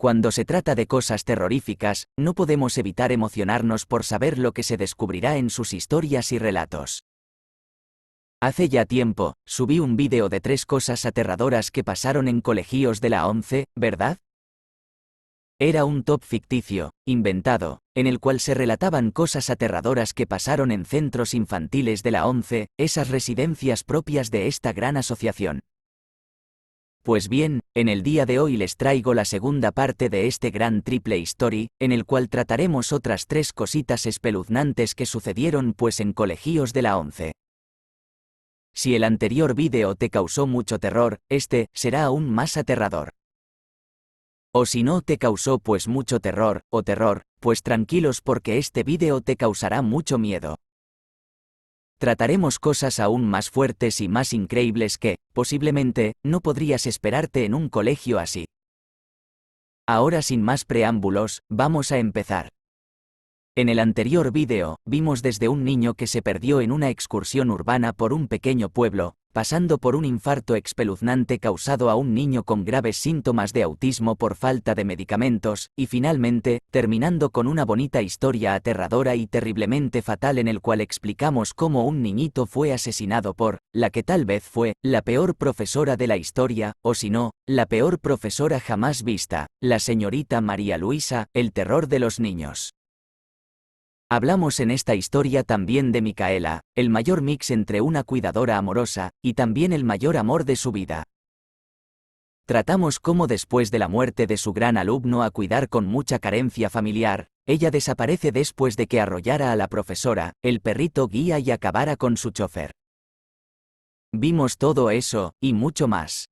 Cuando se trata de cosas terroríficas, no podemos evitar emocionarnos por saber lo que se descubrirá en sus historias y relatos. Hace ya tiempo, subí un vídeo de 3 cosas aterradoras que pasaron en colegios de la ONCE, ¿verdad? Era un top ficticio, inventado, en el cual se relataban cosas aterradoras que pasaron en centros infantiles de la ONCE, esas residencias propias de esta gran asociación. Pues bien, en el día de hoy les traigo la segunda parte de este gran triple story, en el cual trataremos otras 3 cositas espeluznantes que sucedieron pues en colegios de la ONCE. Si el anterior vídeo te causó mucho terror, este será aún más aterrador. O si no te causó pues mucho terror, pues tranquilos porque este vídeo te causará mucho miedo. Trataremos cosas aún más fuertes y más increíbles que, posiblemente, no podrías esperarte en un colegio así. Ahora sin más preámbulos, vamos a empezar. En el anterior vídeo, vimos desde un niño que se perdió en una excursión urbana por un pequeño pueblo, pasando por un infarto espeluznante causado a un niño con graves síntomas de autismo por falta de medicamentos, y finalmente, terminando con una bonita historia aterradora y terriblemente fatal en el cual explicamos cómo un niñito fue asesinado por, la que tal vez fue, la peor profesora de la historia, o si no, la peor profesora jamás vista, la señorita María Luisa, el terror de los niños. Hablamos en esta historia también de Micaela, el mayor mix entre una cuidadora amorosa, y también el mayor amor de su vida. Tratamos cómo después de la muerte de su gran alumno a cuidar con mucha carencia familiar, ella desaparece después de que arrollara a la profesora, el perrito guía y acabara con su chofer. Vimos todo eso, y mucho más.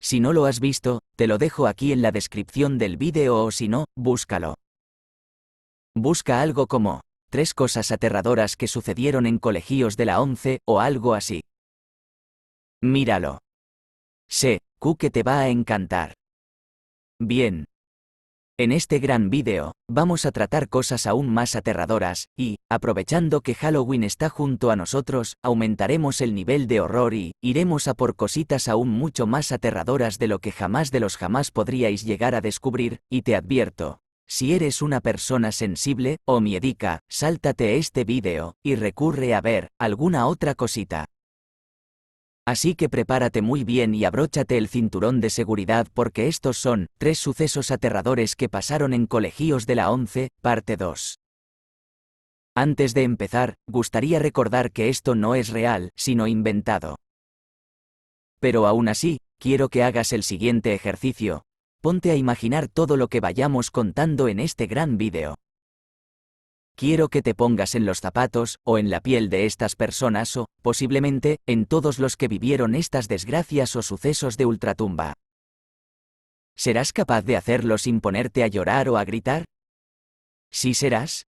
Si no lo has visto, te lo dejo aquí en la descripción del vídeo o si no, búscalo. Busca algo como 3 cosas aterradoras que sucedieron en colegios de la ONCE o algo así. Míralo. Sé, que te va a encantar. Bien. En este gran vídeo, vamos a tratar cosas aún más aterradoras, y, aprovechando que Halloween está junto a nosotros, aumentaremos el nivel de horror y, iremos a por cositas aún mucho más aterradoras de lo que jamás podríais llegar a descubrir, y te advierto. Si eres una persona sensible, o miedica, sáltate este vídeo, y recurre a ver, alguna otra cosita. Así que prepárate muy bien y abróchate el cinturón de seguridad porque estos son, 3 sucesos aterradores que pasaron en colegios de la ONCE, parte 2. Antes de empezar, gustaría recordar que esto no es real, sino inventado. Pero aún así, quiero que hagas el siguiente ejercicio. Ponte a imaginar todo lo que vayamos contando en este gran vídeo. Quiero que te pongas en los zapatos, o en la piel de estas personas o, posiblemente, en todos los que vivieron estas desgracias o sucesos de ultratumba. ¿Serás capaz de hacerlo sin ponerte a llorar o a gritar? ¿Sí serás?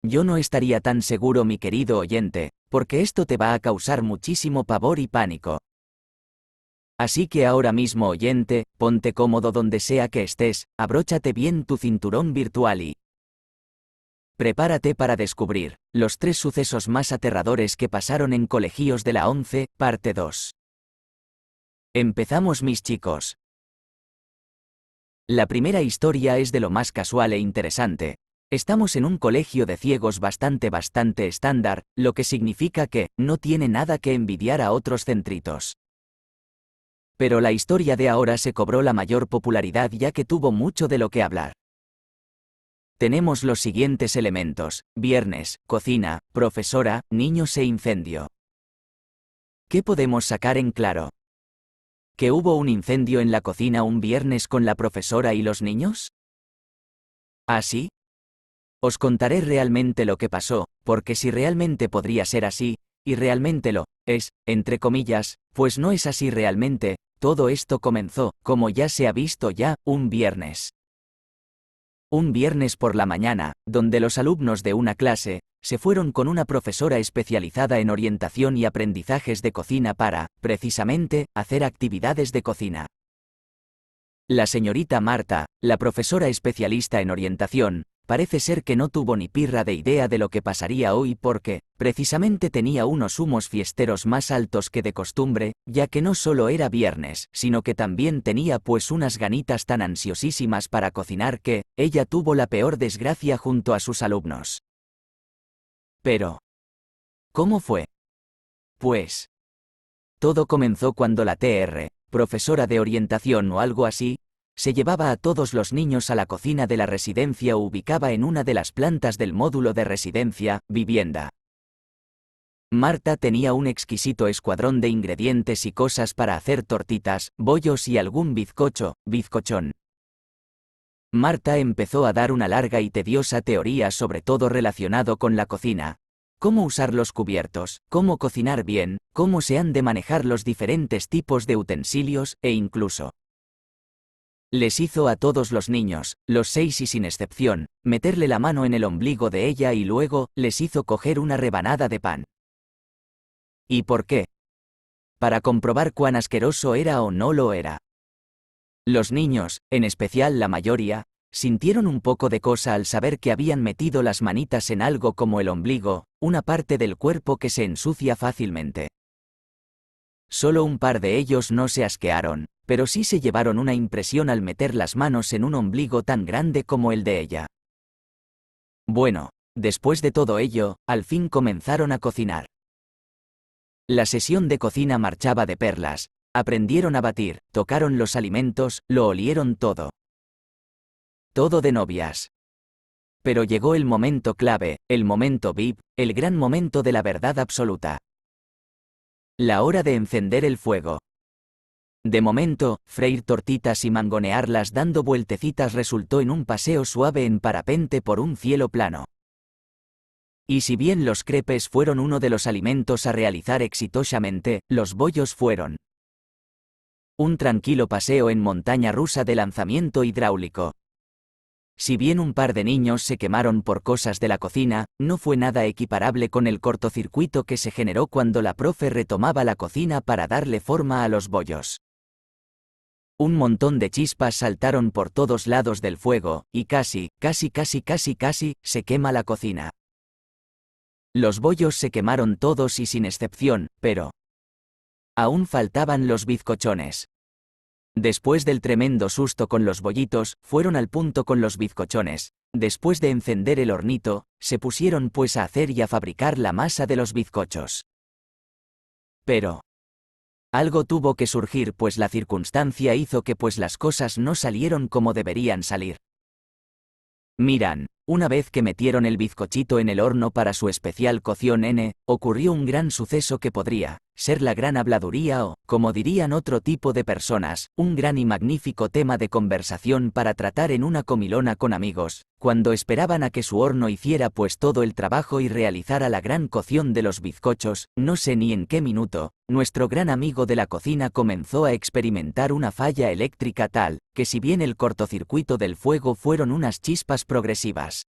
Yo no estaría tan seguro, mi querido oyente, porque esto te va a causar muchísimo pavor y pánico. Así que ahora mismo, oyente, ponte cómodo donde sea que estés, abróchate bien tu cinturón virtual y prepárate para descubrir los 3 sucesos más aterradores que pasaron en colegios de la ONCE, parte 2. Empezamos, mis chicos. La primera historia es de lo más casual e interesante. Estamos en un colegio de ciegos bastante estándar, lo que significa que no tiene nada que envidiar a otros centritos. Pero la historia de ahora se cobró la mayor popularidad ya que tuvo mucho de lo que hablar. Tenemos los siguientes elementos: viernes, cocina, profesora, niños e incendio. ¿Qué podemos sacar en claro? ¿Que hubo un incendio en la cocina un viernes con la profesora y los niños? ¿Ah, sí? Os contaré realmente lo que pasó, porque si realmente podría ser así, y realmente lo es, entre comillas, pues no es así realmente. Todo esto comenzó, como ya se ha visto ya, un viernes. Un viernes por la mañana, donde los alumnos de una clase se fueron con una profesora especializada en orientación y aprendizajes de cocina para, precisamente, hacer actividades de cocina. La señorita Marta, la profesora especialista en orientación, parece ser que no tuvo ni pirra de idea de lo que pasaría hoy porque, precisamente tenía unos humos fiesteros más altos que de costumbre, ya que no solo era viernes, sino que también tenía pues unas ganitas tan ansiosísimas para cocinar que, ella tuvo la peor desgracia junto a sus alumnos. Pero, ¿cómo fue? Pues, todo comenzó cuando la TR, profesora de orientación o algo así, se llevaba a todos los niños a la cocina de la residencia ubicada en una de las plantas del módulo de residencia, vivienda. Marta tenía un exquisito escuadrón de ingredientes y cosas para hacer tortitas, bollos y algún bizcochón. Marta empezó a dar una larga y tediosa teoría sobre todo relacionado con la cocina. Cómo usar los cubiertos, cómo cocinar bien, cómo se han de manejar los diferentes tipos de utensilios, e incluso les hizo a todos los niños, los 6 y sin excepción, meterle la mano en el ombligo de ella y luego, les hizo coger una rebanada de pan. ¿Y por qué? Para comprobar cuán asqueroso era o no lo era. Los niños, en especial la mayoría, sintieron un poco de cosa al saber que habían metido las manitas en algo como el ombligo, una parte del cuerpo que se ensucia fácilmente. Solo un par de ellos no se asquearon, pero sí se llevaron una impresión al meter las manos en un ombligo tan grande como el de ella. Bueno, después de todo ello, al fin comenzaron a cocinar. La sesión de cocina marchaba de perlas, aprendieron a batir, tocaron los alimentos, lo olieron todo. Todo de novias. Pero llegó el momento clave, el momento VIP, el gran momento de la verdad absoluta. La hora de encender el fuego. De momento, freír tortitas y mangonearlas dando vueltecitas resultó en un paseo suave en parapente por un cielo plano. Y si bien los crepes fueron uno de los alimentos a realizar exitosamente, los bollos fueron un tranquilo paseo en montaña rusa de lanzamiento hidráulico. Si bien un par de niños se quemaron por cosas de la cocina, no fue nada equiparable con el cortocircuito que se generó cuando la profe retomaba la cocina para darle forma a los bollos. Un montón de chispas saltaron por todos lados del fuego, y casi, se quema la cocina. Los bollos se quemaron todos y sin excepción, pero aún faltaban los bizcochones. Después del tremendo susto con los bollitos, fueron al punto con los bizcochones. Después de encender el hornito, se pusieron pues a hacer y a fabricar la masa de los bizcochos. Pero algo tuvo que surgir pues la circunstancia hizo que pues las cosas no salieron como deberían salir. Miran, una vez que metieron el bizcochito en el horno para su especial cocción ocurrió un gran suceso que podría ser la gran habladuría o, como dirían otro tipo de personas, un gran y magnífico tema de conversación para tratar en una comilona con amigos, cuando esperaban a que su horno hiciera pues todo el trabajo y realizara la gran cocción de los bizcochos, no sé ni en qué minuto, nuestro gran amigo de la cocina comenzó a experimentar una falla eléctrica tal, que si bien el cortocircuito del fuego fueron unas chispas progresivas.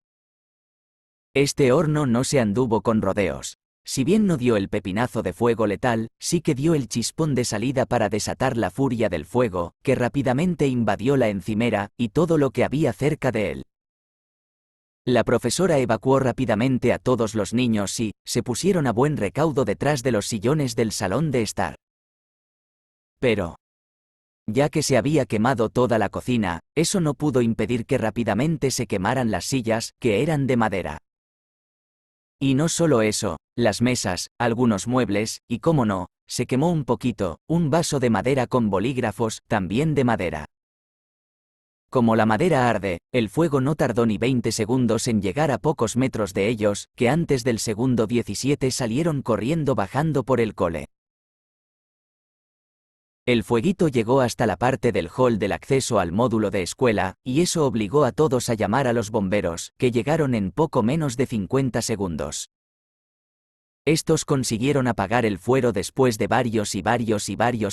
Este horno no se anduvo con rodeos. Si bien no dio el pepinazo de fuego letal, sí que dio el chispón de salida para desatar la furia del fuego, que rápidamente invadió la encimera, y todo lo que había cerca de él. La profesora evacuó rápidamente a todos los niños y se pusieron a buen recaudo detrás de los sillones del salón de estar. Pero, ya que se había quemado toda la cocina, eso no pudo impedir que rápidamente se quemaran las sillas, que eran de madera. Y no solo eso, las mesas, algunos muebles, y cómo no, se quemó un poquito, un vaso de madera con bolígrafos, también de madera. Como la madera arde, el fuego no tardó ni 20 segundos en llegar a pocos metros de ellos, que antes del segundo 17 salieron corriendo bajando por el cole. El fueguito llegó hasta la parte del hall del acceso al módulo de escuela, y eso obligó a todos a llamar a los bomberos, que llegaron en poco menos de 50 segundos. Estos consiguieron apagar el fuego después de varios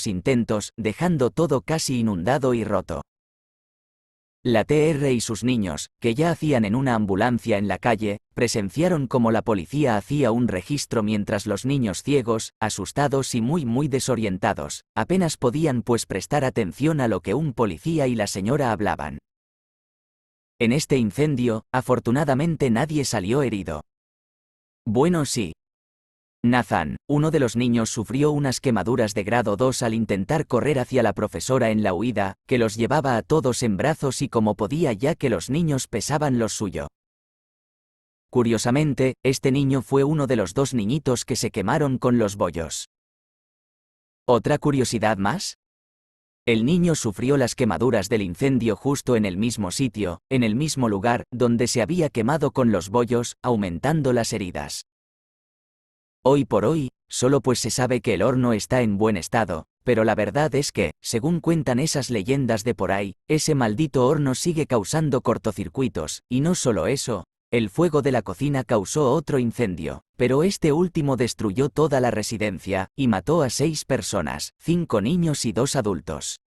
intentos, dejando todo casi inundado y roto. La TR y sus niños, que ya hacían en una ambulancia en la calle, presenciaron cómo la policía hacía un registro mientras los niños ciegos, asustados y muy desorientados, apenas podían pues prestar atención a lo que un policía y la señora hablaban. En este incendio, afortunadamente nadie salió herido. Bueno, sí. Nathan, uno de los niños, sufrió unas quemaduras de grado 2 al intentar correr hacia la profesora en la huida, que los llevaba a todos en brazos y como podía, ya que los niños pesaban lo suyo. Curiosamente, este niño fue uno de los 2 niñitos que se quemaron con los bollos. ¿Otra curiosidad más? El niño sufrió las quemaduras del incendio justo en el mismo sitio, en el mismo lugar, donde se había quemado con los bollos, aumentando las heridas. Hoy por hoy, solo pues se sabe que el horno está en buen estado, pero la verdad es que, según cuentan esas leyendas de por ahí, ese maldito horno sigue causando cortocircuitos, y no solo eso, el fuego de la cocina causó otro incendio, pero este último destruyó toda la residencia, y mató a 6 personas, 5 niños y 2 adultos.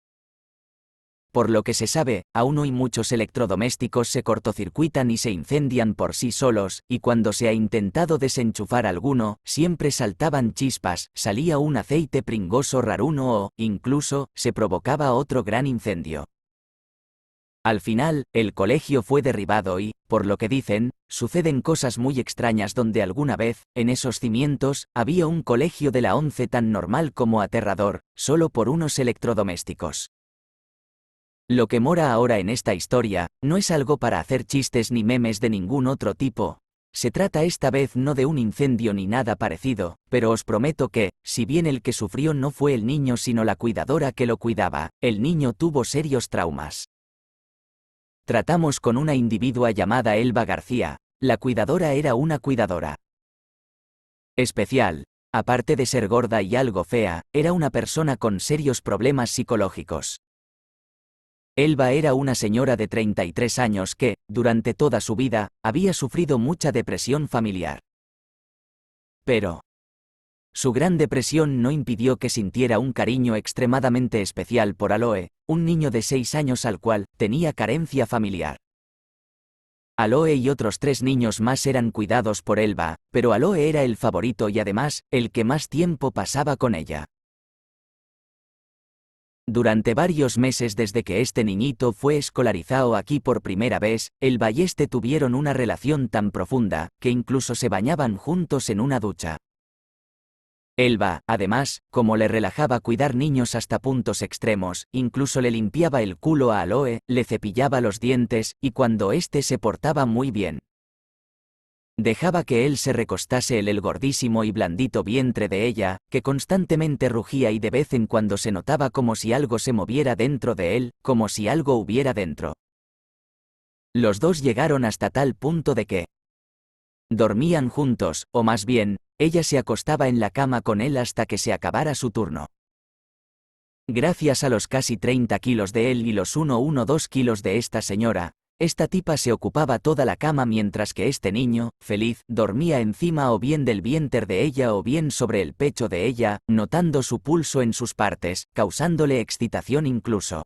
Por lo que se sabe, aún hoy muchos electrodomésticos se cortocircuitan y se incendian por sí solos, y cuando se ha intentado desenchufar alguno, siempre saltaban chispas, salía un aceite pringoso raruno o, incluso, se provocaba otro gran incendio. Al final, el colegio fue derribado y, por lo que dicen, suceden cosas muy extrañas donde alguna vez, en esos cimientos, había un colegio de la 11 tan normal como aterrador, solo por unos electrodomésticos. Lo que mora ahora en esta historia, no es algo para hacer chistes ni memes de ningún otro tipo. Se trata esta vez no de un incendio ni nada parecido, pero os prometo que, si bien el que sufrió no fue el niño sino la cuidadora que lo cuidaba, el niño tuvo serios traumas. Tratamos con una individua llamada Elba García. La cuidadora era una cuidadora especial. Aparte de ser gorda y algo fea, era una persona con serios problemas psicológicos. Elba era una señora de 33 años que, durante toda su vida, había sufrido mucha depresión familiar. Pero su gran depresión no impidió que sintiera un cariño extremadamente especial por Aloe, un niño de 6 años al cual tenía carencia familiar. Aloe y otros 3 niños más eran cuidados por Elba, pero Aloe era el favorito y además, el que más tiempo pasaba con ella. Durante varios meses desde que este niñito fue escolarizado aquí por primera vez, Elba y este tuvieron una relación tan profunda, que incluso se bañaban juntos en una ducha. Elba, además, como le relajaba cuidar niños hasta puntos extremos, incluso le limpiaba el culo a Aloe, le cepillaba los dientes, y cuando éste se portaba muy bien, dejaba que él se recostase en el gordísimo y blandito vientre de ella, que constantemente rugía y de vez en cuando se notaba como si algo se moviera dentro de él, como si algo hubiera dentro. Los 2 llegaron hasta tal punto de que dormían juntos, o más bien, ella se acostaba en la cama con él hasta que se acabara su turno. Gracias a los casi 30 kilos de él y los 1,2 kilos de esta señora, esta tipa se ocupaba toda la cama mientras que este niño, feliz, dormía encima o bien del vientre de ella o bien sobre el pecho de ella, notando su pulso en sus partes, causándole excitación incluso.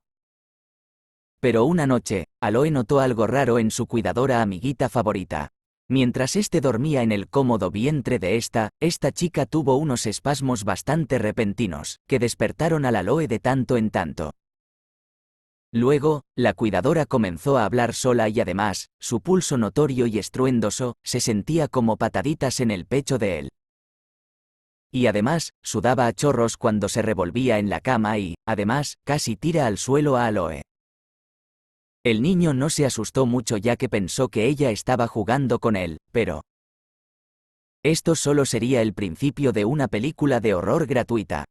Pero una noche, Aloe notó algo raro en su cuidadora amiguita favorita. Mientras este dormía en el cómodo vientre de esta chica tuvo unos espasmos bastante repentinos, que despertaron al Aloe de tanto en tanto. Luego, la cuidadora comenzó a hablar sola y además, su pulso notorio y estruendoso, se sentía como pataditas en el pecho de él. Y además, sudaba a chorros cuando se revolvía en la cama y, además, casi tira al suelo a Aloe. El niño no se asustó mucho ya que pensó que ella estaba jugando con él, pero esto solo sería el principio de una película de horror gratuita.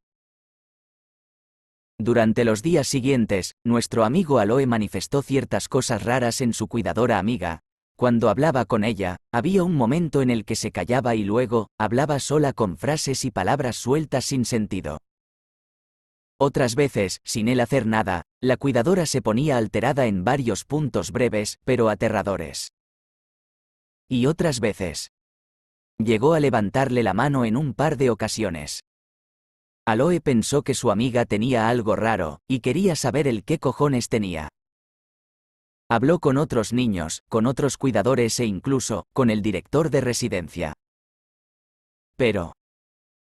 Durante los días siguientes, nuestro amigo Aloe manifestó ciertas cosas raras en su cuidadora amiga. Cuando hablaba con ella, había un momento en el que se callaba y luego, hablaba sola con frases y palabras sueltas sin sentido. Otras veces, sin él hacer nada, la cuidadora se ponía alterada en varios puntos breves, pero aterradores. Y otras veces, llegó a levantarle la mano en un par de ocasiones. Aloe pensó que su amiga tenía algo raro, y quería saber el qué cojones tenía. Habló con otros niños, con otros cuidadores e incluso, con el director de residencia. Pero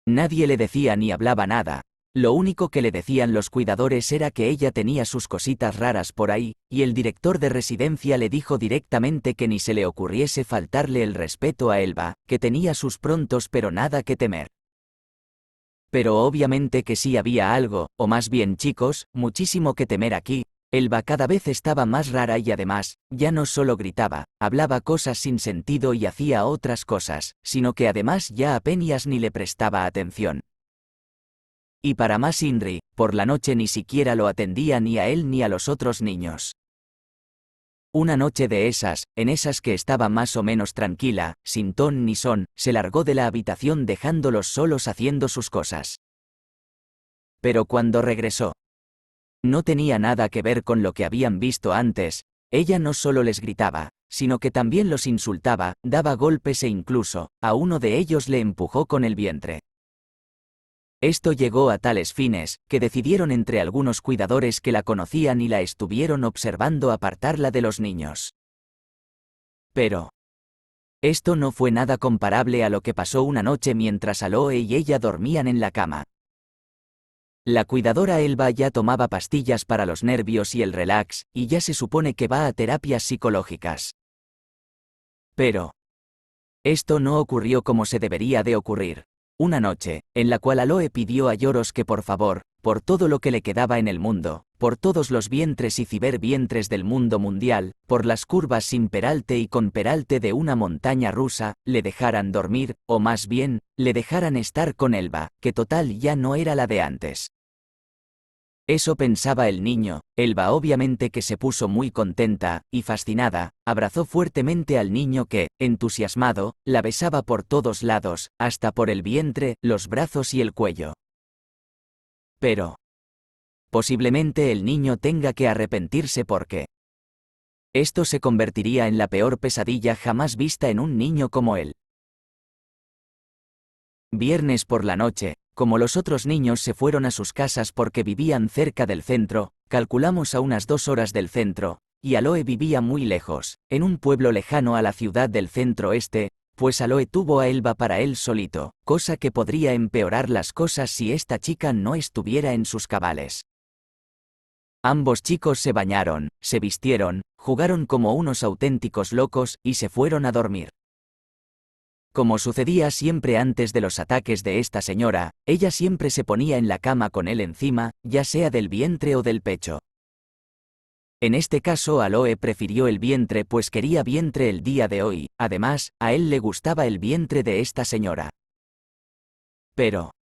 nadie le decía ni hablaba nada. Lo único que le decían los cuidadores era que ella tenía sus cositas raras por ahí, y el director de residencia le dijo directamente que ni se le ocurriese faltarle el respeto a Elba, que tenía sus prontos pero nada que temer. Pero obviamente que sí había algo, o más bien chicos, muchísimo que temer aquí. Elba cada vez estaba más rara y además, ya no solo gritaba, hablaba cosas sin sentido y hacía otras cosas, sino que además ya apenas ni le prestaba atención. Y para más Inri, por la noche ni siquiera lo atendía ni a él ni a los otros niños. Una noche de esas, en esas que estaba más o menos tranquila, sin ton ni son, se largó de la habitación dejándolos solos haciendo sus cosas. Pero cuando regresó, no tenía nada que ver con lo que habían visto antes. Ella no solo les gritaba, sino que también los insultaba, daba golpes e incluso, a uno de ellos le empujó con el vientre. Esto llegó a tales fines, que decidieron entre algunos cuidadores que la conocían y la estuvieron observando apartarla de los niños. Pero esto no fue nada comparable a lo que pasó una noche mientras Aloe y ella dormían en la cama. La cuidadora Elba ya tomaba pastillas para los nervios y el relax, y ya se supone que va a terapias psicológicas. Pero esto no ocurrió como se debería de ocurrir. Una noche, en la cual Aloe pidió a lloros que por favor, por todo lo que le quedaba en el mundo, por todos los vientres y cibervientres del mundo mundial, por las curvas sin peralte y con peralte de una montaña rusa, le dejaran dormir, o más bien, le dejaran estar con Elba, que total ya no era la de antes. Eso pensaba el niño. Elba obviamente que se puso muy contenta, y fascinada, abrazó fuertemente al niño que, entusiasmado, la besaba por todos lados, hasta por el vientre, los brazos y el cuello. Pero posiblemente el niño tenga que arrepentirse porque esto se convertiría en la peor pesadilla jamás vista en un niño como él. Viernes por la noche, como los otros niños se fueron a sus casas porque vivían cerca del centro, calculamos a unas 2 horas del centro, y Aloe vivía muy lejos, en un pueblo lejano a la ciudad del centro este, pues Aloe tuvo a Elba para él solito, cosa que podría empeorar las cosas si esta chica no estuviera en sus cabales. Ambos chicos se bañaron, se vistieron, jugaron como unos auténticos locos y se fueron a dormir. Como sucedía siempre antes de los ataques de esta señora, ella siempre se ponía en la cama con él encima, ya sea del vientre o del pecho. En este caso Aloe prefirió el vientre pues quería vientre el día de hoy, además, a él le gustaba el vientre de esta señora. Pero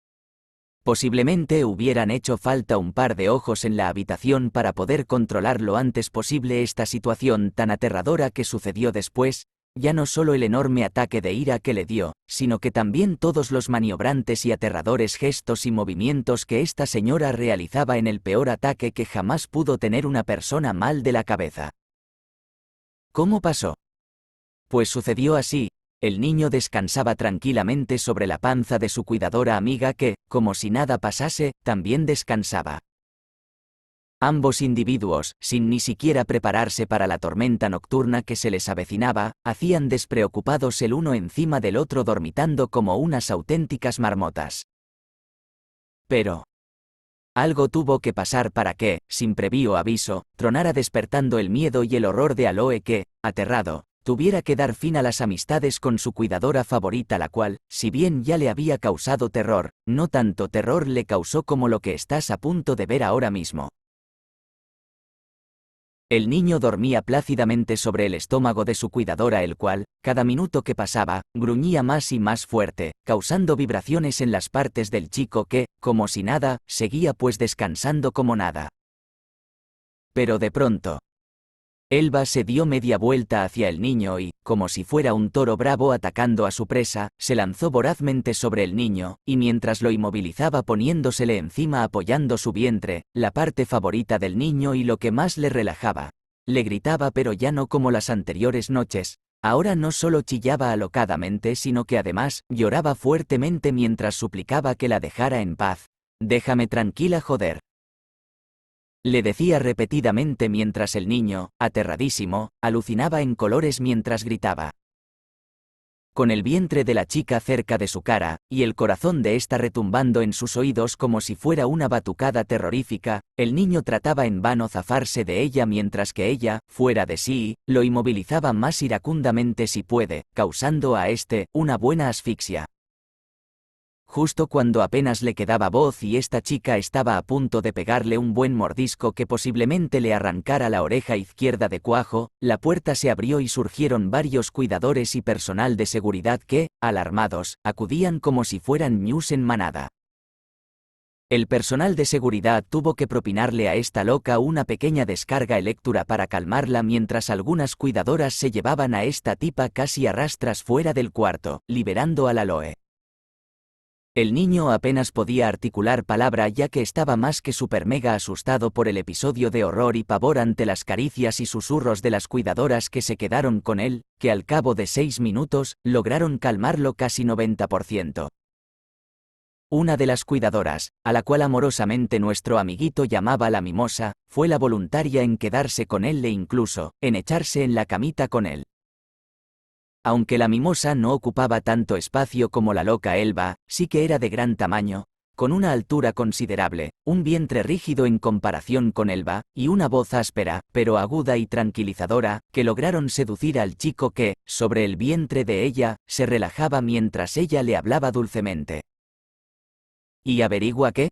posiblemente hubieran hecho falta un par de ojos en la habitación para poder controlar lo antes posible esta situación tan aterradora que sucedió después. Ya no solo el enorme ataque de ira que le dio, sino que también todos los maniobrantes y aterradores gestos y movimientos que esta señora realizaba en el peor ataque que jamás pudo tener una persona mal de la cabeza. ¿Cómo pasó? Pues sucedió así. El niño descansaba tranquilamente sobre la panza de su cuidadora amiga que, como si nada pasase, también descansaba. Ambos individuos, sin ni siquiera prepararse para la tormenta nocturna que se les avecinaba, hacían despreocupados el uno encima del otro dormitando como unas auténticas marmotas. Pero algo tuvo que pasar para que, sin previo aviso, tronara despertando el miedo y el horror de Aloe que, aterrado, tuviera que dar fin a las amistades con su cuidadora favorita la cual, si bien ya le había causado terror, no tanto terror le causó como lo que estás a punto de ver ahora mismo. El niño dormía plácidamente sobre el estómago de su cuidadora el cual, cada minuto que pasaba, gruñía más y más fuerte, causando vibraciones en las partes del chico que, como si nada, seguía pues descansando como nada. Pero de pronto, Elba se dio media vuelta hacia el niño y, como si fuera un toro bravo atacando a su presa, se lanzó vorazmente sobre el niño, y mientras lo inmovilizaba poniéndosele encima apoyando su vientre, la parte favorita del niño y lo que más le relajaba. Le gritaba pero ya no como las anteriores noches, ahora no solo chillaba alocadamente sino que además lloraba fuertemente mientras suplicaba que la dejara en paz. «Déjame tranquila joder», le decía repetidamente mientras el niño, aterradísimo, alucinaba en colores mientras gritaba. con el vientre de la chica cerca de su cara, y el corazón de ésta retumbando en sus oídos como si fuera una batucada terrorífica, el niño trataba en vano zafarse de ella mientras que ella, fuera de sí, lo inmovilizaba más iracundamente si puede, causando a éste una buena asfixia. Justo cuando apenas le quedaba voz y esta chica estaba a punto de pegarle un buen mordisco que posiblemente le arrancara la oreja izquierda de cuajo, la puerta se abrió y surgieron varios cuidadores y personal de seguridad que, alarmados, acudían como si fueran ñus en manada. El personal de seguridad tuvo que propinarle a esta loca una pequeña descarga eléctrica para calmarla mientras algunas cuidadoras se llevaban a esta tipa casi a rastras fuera del cuarto, liberando a la Loe. El niño apenas podía articular palabra ya que estaba más que super mega asustado por el episodio de horror y pavor ante las caricias y susurros de las cuidadoras que se quedaron con él, que al cabo de 6 minutos, lograron calmarlo casi 90%. Una de las cuidadoras, a la cual amorosamente nuestro amiguito llamaba la mimosa, fue la voluntaria en quedarse con él e incluso, en echarse en la camita con él. Aunque la mimosa no ocupaba tanto espacio como la loca Elba, sí que era de gran tamaño, con una altura considerable, un vientre rígido en comparación con Elba, y una voz áspera, pero aguda y tranquilizadora, que lograron seducir al chico que, sobre el vientre de ella, se relajaba mientras ella le hablaba dulcemente. ¿Y averigua qué?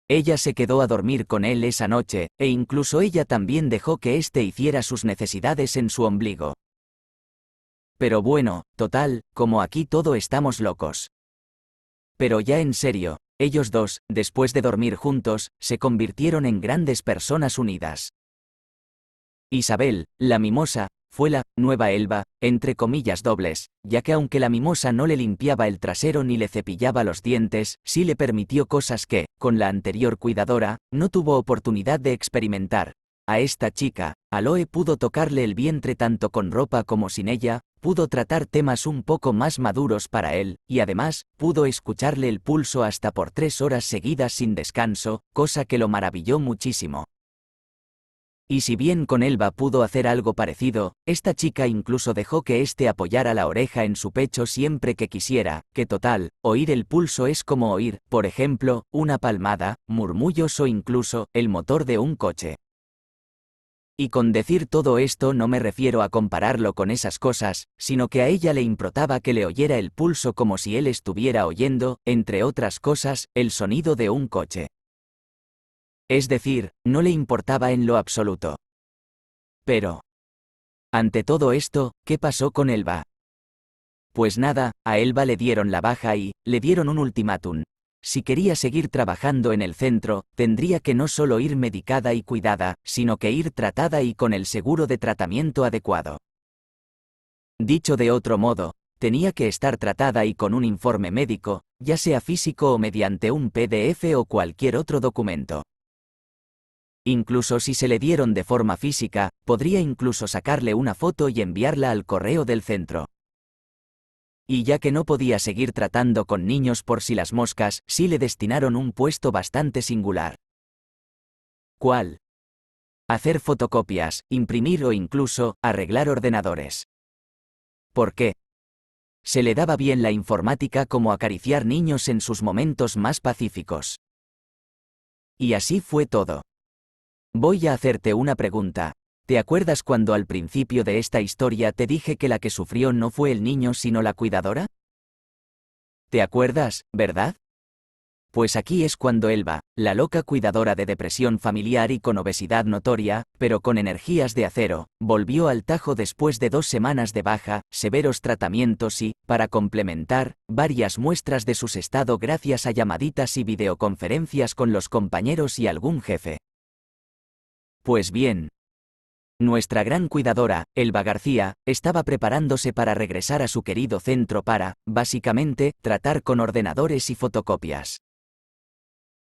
Ella se quedó a dormir con él esa noche, e incluso ella también dejó que éste hiciera sus necesidades en su ombligo. Pero bueno, total, como aquí todo estamos locos. Pero ya en serio, ellos dos, después de dormir juntos, se convirtieron en grandes personas unidas. Isabel, la mimosa, fue la nueva Elba, entre comillas dobles, ya que aunque la mimosa no le limpiaba el trasero ni le cepillaba los dientes, sí le permitió cosas que, con la anterior cuidadora, no tuvo oportunidad de experimentar. A esta chica, Aloe pudo tocarle el vientre tanto con ropa como sin ella, pudo tratar temas un poco más maduros para él, y además, pudo escucharle el pulso hasta por 3 horas seguidas sin descanso, cosa que lo maravilló muchísimo. Y si bien con Elba pudo hacer algo parecido, esta chica incluso dejó que éste apoyara la oreja en su pecho siempre que quisiera, que total, oír el pulso es como oír, por ejemplo, una palmada, murmullos o incluso, el motor de un coche. Y con decir todo esto no me refiero a compararlo con esas cosas, sino que a ella le importaba que le oyera el pulso como si él estuviera oyendo, entre otras cosas, el sonido de un coche. Es decir, no le importaba en lo absoluto. Pero, ante todo esto, ¿qué pasó con Elba? Pues nada, a Elba le dieron la baja y, le dieron un ultimátum. Si quería seguir trabajando en el centro, tendría que no solo ir medicada y cuidada, sino que ir tratada y con el seguro de tratamiento adecuado. Dicho de otro modo, tenía que estar tratada y con un informe médico, ya sea físico o mediante un PDF o cualquier otro documento. Incluso si se le dieron de forma física, podría incluso sacarle una foto y enviarla al correo del centro. Y ya que no podía seguir tratando con niños por si las moscas, sí le destinaron un puesto bastante singular. ¿Cuál? Hacer fotocopias, imprimir o incluso, arreglar ordenadores. ¿Por qué? Se le daba bien la informática como acariciar niños en sus momentos más pacíficos. Y así fue todo. Voy a hacerte una pregunta. ¿Te acuerdas cuando al principio de esta historia te dije que la que sufrió no fue el niño sino la cuidadora? ¿Te acuerdas, verdad? Pues aquí es cuando Elba, la loca cuidadora de depresión familiar y con obesidad notoria, pero con energías de acero, volvió al Tajo después de 2 semanas de baja, severos tratamientos y, para complementar, varias muestras de su estado gracias a llamaditas y videoconferencias con los compañeros y algún jefe. Pues bien, nuestra gran cuidadora, Elba García, estaba preparándose para regresar a su querido centro para, básicamente, tratar con ordenadores y fotocopias.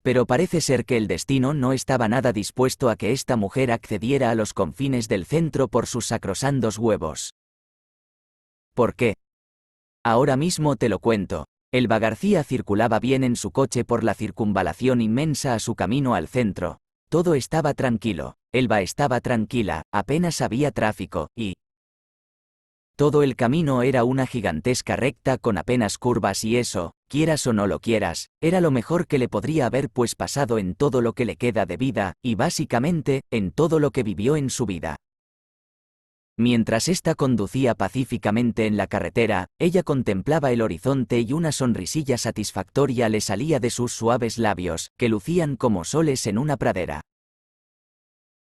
Pero parece ser que el destino no estaba nada dispuesto a que esta mujer accediera a los confines del centro por sus sacrosantos huevos. ¿Por qué? Ahora mismo te lo cuento. Elba García circulaba bien en su coche por la circunvalación inmensa a su camino al centro. Todo estaba tranquilo, Elba estaba tranquila, apenas había tráfico, y Todo el camino era una gigantesca recta con apenas curvas y eso, quieras o no lo quieras, era lo mejor que le podría haber pues pasado en todo lo que le queda de vida, y básicamente, en todo lo que vivió en su vida. Mientras ésta conducía pacíficamente en la carretera, ella contemplaba el horizonte y una sonrisilla satisfactoria le salía de sus suaves labios, que lucían como soles en una pradera.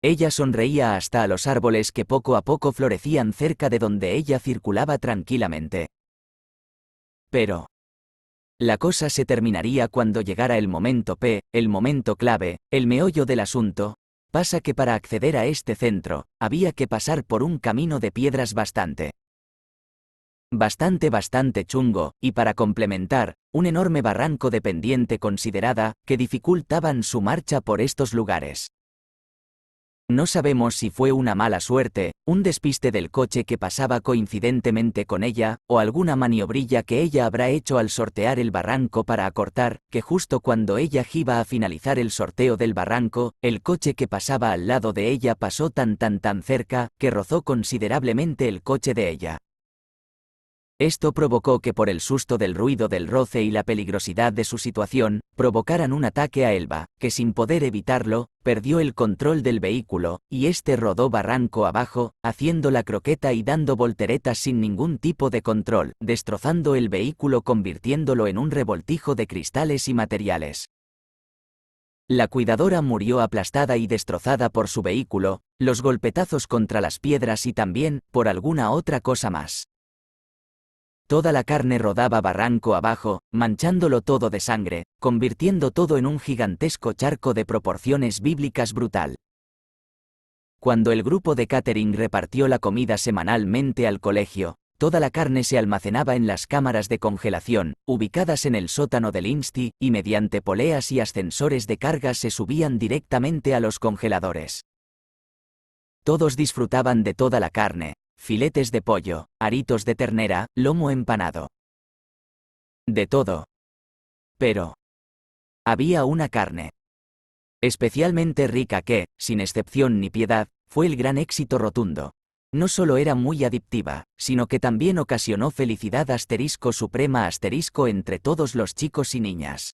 Ella sonreía hasta a los árboles que poco a poco florecían cerca de donde ella circulaba tranquilamente. Pero la cosa se terminaría cuando llegara el momento P, el momento clave, el meollo del asunto. Pasa que para acceder a este centro, había que pasar por un camino de piedras bastante chungo, y para complementar, un enorme barranco de pendiente considerada, que dificultaban su marcha por estos lugares. No sabemos si fue una mala suerte, un despiste del coche que pasaba coincidentemente con ella, o alguna maniobrilla que ella habrá hecho al sortear el barranco para acortar, que justo cuando ella iba a finalizar el sorteo del barranco, el coche que pasaba al lado de ella pasó tan cerca, que rozó considerablemente el coche de ella. Esto provocó que por el susto del ruido del roce y la peligrosidad de su situación, provocaran un ataque a Elba, que sin poder evitarlo, perdió el control del vehículo, y este rodó barranco abajo, haciendo la croqueta y dando volteretas sin ningún tipo de control, destrozando el vehículo convirtiéndolo en un revoltijo de cristales y materiales. La cuidadora murió aplastada y destrozada por su vehículo, los golpetazos contra las piedras y también, por alguna otra cosa más. Toda la carne rodaba barranco abajo, manchándolo todo de sangre, convirtiendo todo en un gigantesco charco de proporciones bíblicas brutal. Cuando el grupo de catering repartió la comida semanalmente al colegio, toda la carne se almacenaba en las cámaras de congelación, ubicadas en el sótano del INSTI, y mediante poleas y ascensores de carga se subían directamente a los congeladores. Todos disfrutaban de toda la carne, filetes de pollo, aritos de ternera, lomo empanado. De todo. Pero había una carne especialmente rica que, sin excepción ni piedad, fue el gran éxito rotundo. No solo era muy adictiva, sino que también ocasionó felicidad suprema entre todos los chicos y niñas.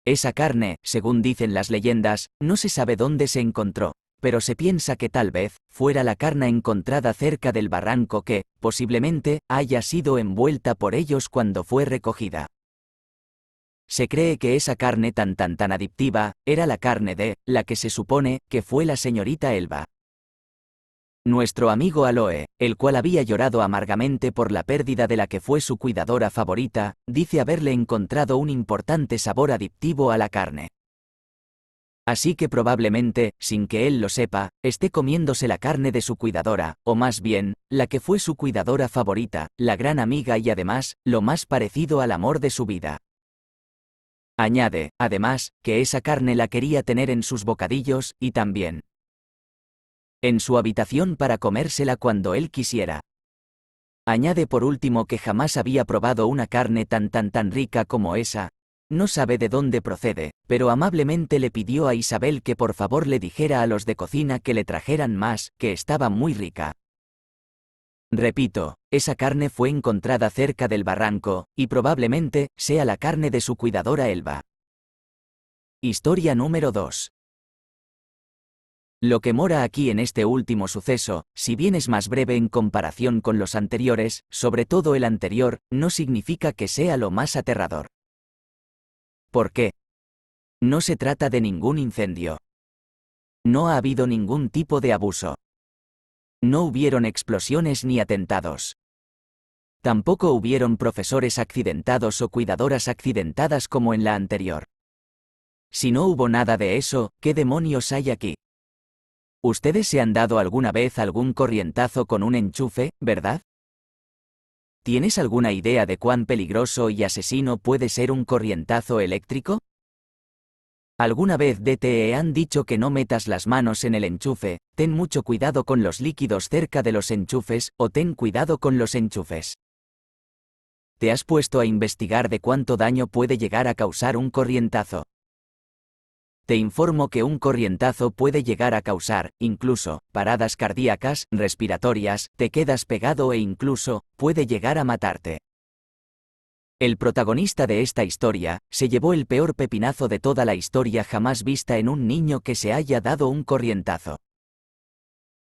Esa carne, según dicen las leyendas, no se sabe dónde se encontró, pero se piensa que tal vez fuera la carne encontrada cerca del barranco que, posiblemente, haya sido envuelta por ellos cuando fue recogida. Se cree que esa carne tan adictiva, era la carne de, la que se supone, que fue la señorita Elba. Nuestro amigo Aloe, el cual había llorado amargamente por la pérdida de la que fue su cuidadora favorita, dice haberle encontrado un importante sabor adictivo a la carne. Así que probablemente, sin que él lo sepa, esté comiéndose la carne de su cuidadora, o más bien, la que fue su cuidadora favorita, la gran amiga y además, lo más parecido al amor de su vida. Añade, además, que esa carne la quería tener en sus bocadillos, y también en su habitación para comérsela cuando él quisiera. Añade por último que jamás había probado una carne tan rica como esa. No sabe de dónde procede, pero amablemente le pidió a Isabel que por favor le dijera a los de cocina que le trajeran más, que estaba muy rica. Repito, esa carne fue encontrada cerca del barranco, y probablemente sea la carne de su cuidadora Elba. Historia número 2. Lo que mora aquí en este último suceso, si bien es más breve en comparación con los anteriores, sobre todo el anterior, no significa que sea lo más aterrador. ¿Por qué? No se trata de ningún incendio. No ha habido ningún tipo de abuso. No hubieron explosiones ni atentados. Tampoco hubieron profesores accidentados o cuidadoras accidentadas como en la anterior. Si no hubo nada de eso, ¿qué demonios hay aquí? ¿Ustedes se han dado alguna vez algún corrientazo con un enchufe, verdad? ¿Tienes alguna idea de cuán peligroso y asesino puede ser un corrientazo eléctrico? ¿Alguna vez te han dicho que no metas las manos en el enchufe, ten mucho cuidado con los líquidos cerca de los enchufes, o ten cuidado con los enchufes? ¿Te has puesto a investigar de cuánto daño puede llegar a causar un corrientazo? te informo que un corrientazo puede llegar a causar, incluso, paradas cardíacas, respiratorias, te quedas pegado e incluso, puede llegar a matarte. El protagonista de esta historia, se llevó el peor pepinazo de toda la historia jamás vista en un niño que se haya dado un corrientazo.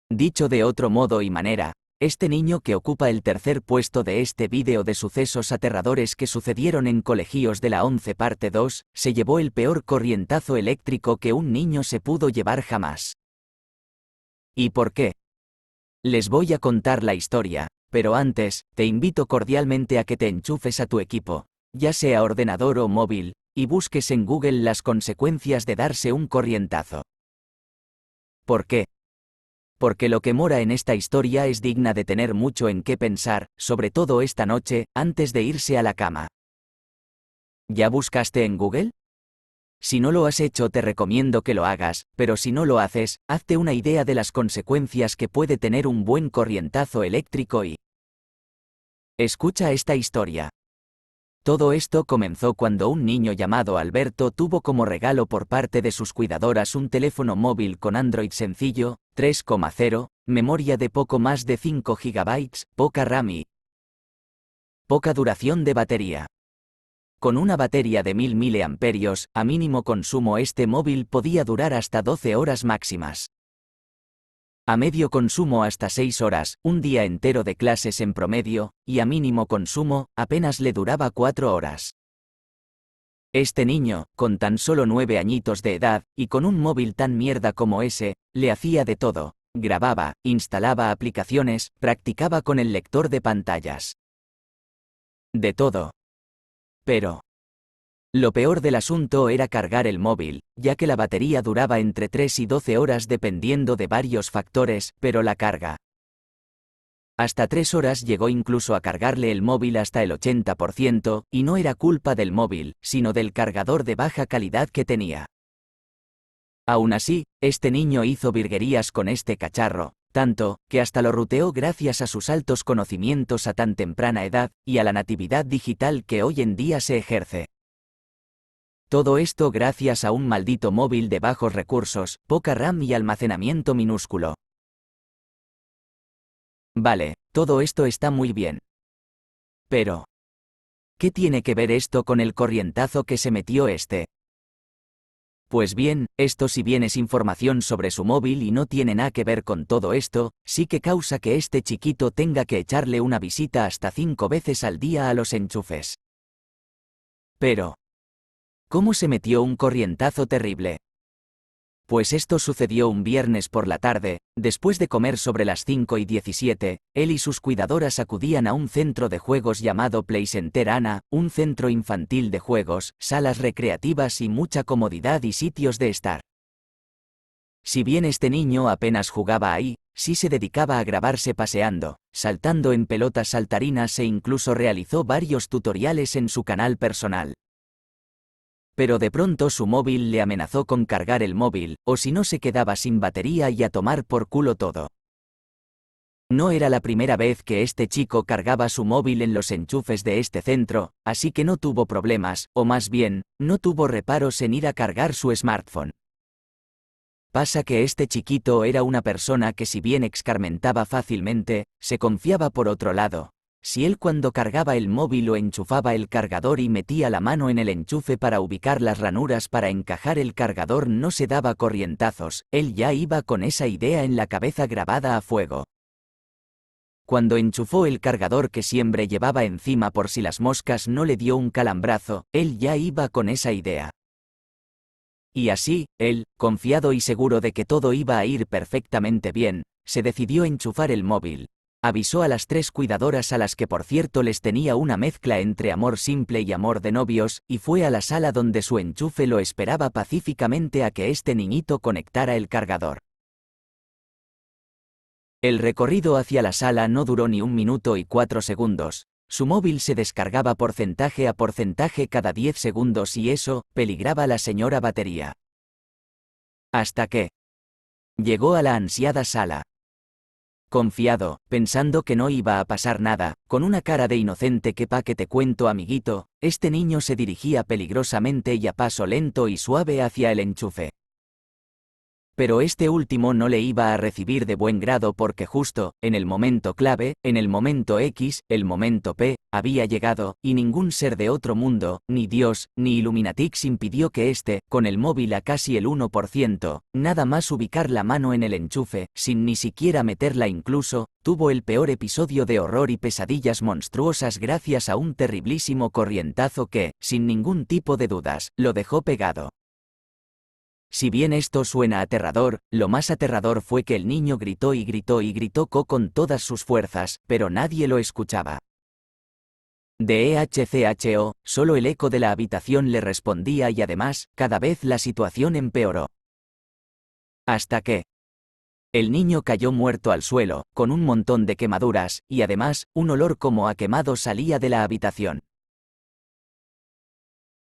Dicho de otro modo y manera, este niño que ocupa el tercer puesto de este vídeo de sucesos aterradores que sucedieron en colegios de la 11 parte 2, se llevó el peor corrientazo eléctrico que un niño se pudo llevar jamás. ¿Y por qué? Les voy a contar la historia, pero antes, te invito cordialmente a que te enchufes a tu equipo, ya sea ordenador o móvil, y busques en Google las consecuencias de darse un corrientazo. ¿Por qué? Porque lo que mora en esta historia es digna de tener mucho en qué pensar, sobre todo esta noche, antes de irse a la cama. ¿Ya buscaste en Google? Si no lo has hecho te recomiendo que lo hagas, pero si no lo haces, hazte una idea de las consecuencias que puede tener un buen corrientazo eléctrico y... Escucha esta historia. Todo esto comenzó cuando un niño llamado Alberto tuvo como regalo por parte de sus cuidadoras un teléfono móvil con Android sencillo, 3,0, memoria de poco más de 5 GB, poca RAM y poca duración de batería. Con una batería de 1000 mAh, a mínimo consumo este móvil podía durar hasta 12 horas máximas. A medio consumo hasta 6 horas, un día entero de clases en promedio, y a mínimo consumo, apenas le duraba 4 horas. Este niño, con tan solo 9 añitos de edad, y con un móvil tan mierda como ese, le hacía de todo, grababa, instalaba aplicaciones, practicaba con el lector de pantallas. De todo. Pero... lo peor del asunto era cargar el móvil, ya que la batería duraba entre 3 y 12 horas dependiendo de varios factores, pero la carga. Hasta 3 horas llegó incluso a cargarle el móvil hasta el 80%, y no era culpa del móvil, sino del cargador de baja calidad que tenía. Aún así, este niño hizo virguerías con este cacharro, tanto, que hasta lo ruteó gracias a sus altos conocimientos a tan temprana edad, y a la natividad digital que hoy en día se ejerce. Todo esto gracias a un maldito móvil de bajos recursos, poca RAM y almacenamiento minúsculo. Vale, todo esto está muy bien. Pero... ¿qué tiene que ver esto con el corrientazo que se metió este? Pues bien, esto si bien es información sobre su móvil y no tiene nada que ver con todo esto, sí que causa que este chiquito tenga que echarle una visita hasta 5 veces al día a los enchufes. Pero... ¿cómo se metió un corrientazo terrible? Pues esto sucedió un viernes por la tarde, después de comer sobre las 5:17, él y sus cuidadoras acudían a un centro de juegos llamado Play Center Ana, un centro infantil de juegos, salas recreativas y mucha comodidad y sitios de estar. Si bien este niño apenas jugaba ahí, sí se dedicaba a grabarse paseando, saltando en pelotas saltarinas e incluso realizó varios tutoriales en su canal personal. Pero de pronto su móvil le amenazó con cargar el móvil, o si no se quedaba sin batería y a tomar por culo todo. No era la primera vez que este chico cargaba su móvil en los enchufes de este centro, así que no tuvo problemas, o más bien, no tuvo reparos en ir a cargar su smartphone. Pasa que este chiquito era una persona que si bien escarmentaba fácilmente, se confiaba por otro lado. Si él cuando cargaba el móvil o enchufaba el cargador y metía la mano en el enchufe para ubicar las ranuras para encajar el cargador no se daba corrientazos, él ya iba con esa idea en la cabeza grabada a fuego. Cuando enchufó el cargador que siempre llevaba encima por si las moscas no le dio un calambrazo, él ya iba con esa idea. Y así, él, confiado y seguro de que todo iba a ir perfectamente bien, se decidió enchufar el móvil. Avisó a las 3 cuidadoras a las que por cierto les tenía una mezcla entre amor simple y amor de novios, y fue a la sala donde su enchufe lo esperaba pacíficamente a que este niñito conectara el cargador. El recorrido hacia la sala no duró ni 1 minuto y 4 segundos. Su móvil se descargaba porcentaje a porcentaje cada 10 segundos y eso, peligraba la señora batería. Hasta que llegó a la ansiada sala. Confiado, pensando que no iba a pasar nada, con una cara de inocente que pa' que te cuento amiguito, este niño se dirigía peligrosamente y a paso lento y suave hacia el enchufe. Pero este último no le iba a recibir de buen grado porque justo, en el momento clave, en el momento X, el momento P, había llegado, y ningún ser de otro mundo, ni Dios, ni Illuminatix impidió que este, con el móvil a casi el 1%, nada más ubicar la mano en el enchufe, sin ni siquiera meterla incluso, tuvo el peor episodio de horror y pesadillas monstruosas gracias a un terriblísimo corrientazo que, sin ningún tipo de dudas, lo dejó pegado. Si bien esto suena aterrador, lo más aterrador fue que el niño gritó y gritó y gritó con todas sus fuerzas, pero nadie lo escuchaba. De EHCHO, solo el eco de la habitación le respondía y además, cada vez la situación empeoró. Hasta que el niño cayó muerto al suelo, con un montón de quemaduras, y además, un olor como a quemado salía de la habitación.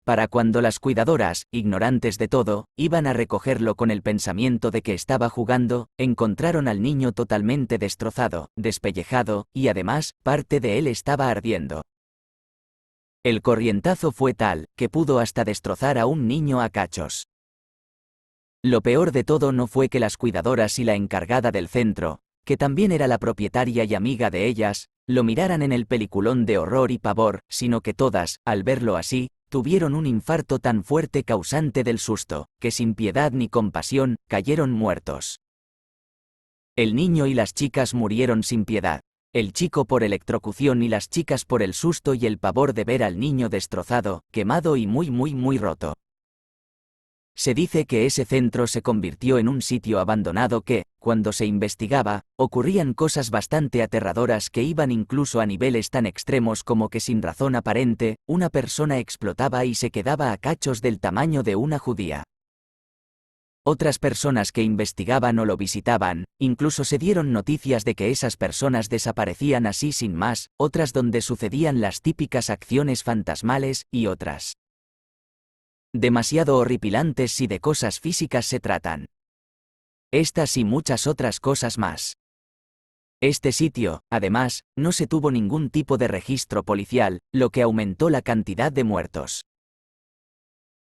Para cuando las cuidadoras, ignorantes de todo, iban a recogerlo con el pensamiento de que estaba jugando, encontraron al niño totalmente destrozado, despellejado, y además, parte de él estaba ardiendo. El corrientazo fue tal, que pudo hasta destrozar a un niño a cachos. Lo peor de todo no fue que las cuidadoras y la encargada del centro, que también era la propietaria y amiga de ellas, lo miraran en el peliculón de horror y pavor, sino que todas, al verlo así, tuvieron un infarto tan fuerte causante del susto, que sin piedad ni compasión, cayeron muertos. El niño y las chicas murieron sin piedad. El chico por electrocución y las chicas por el susto y el pavor de ver al niño destrozado, quemado y muy roto. Se dice que ese centro se convirtió en un sitio abandonado que, cuando se investigaba, ocurrían cosas bastante aterradoras que iban incluso a niveles tan extremos como que sin razón aparente, una persona explotaba y se quedaba a cachos del tamaño de una judía. Otras personas que investigaban o lo visitaban, incluso se dieron noticias de que esas personas desaparecían así sin más, otras donde sucedían las típicas acciones fantasmales, y otras demasiado horripilantes si de cosas físicas se tratan. Estas y muchas otras cosas más. Este sitio, además, no se tuvo ningún tipo de registro policial, lo que aumentó la cantidad de muertos.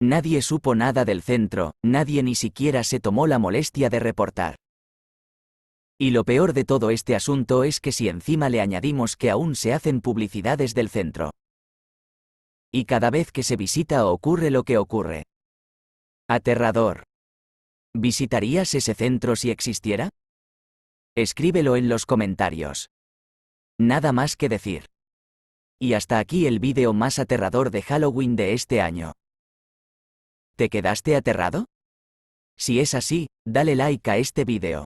Nadie supo nada del centro, nadie ni siquiera se tomó la molestia de reportar. Y lo peor de todo este asunto es que si encima le añadimos que aún se hacen publicidades del centro. Y cada vez que se visita ocurre lo que ocurre. Aterrador. ¿Visitarías ese centro si existiera? Escríbelo en los comentarios. Nada más que decir. Y hasta aquí el vídeo más aterrador de Halloween de este año. ¿Te quedaste aterrado? Si es así, dale like a este vídeo.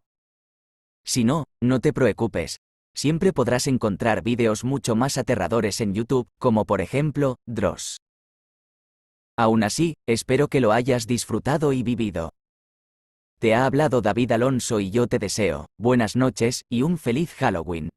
Si no, no te preocupes. Siempre podrás encontrar vídeos mucho más aterradores en YouTube, como por ejemplo, Dross. Aún así, espero que lo hayas disfrutado y vivido. Te ha hablado David Alonso y yo te deseo buenas noches y un feliz Halloween.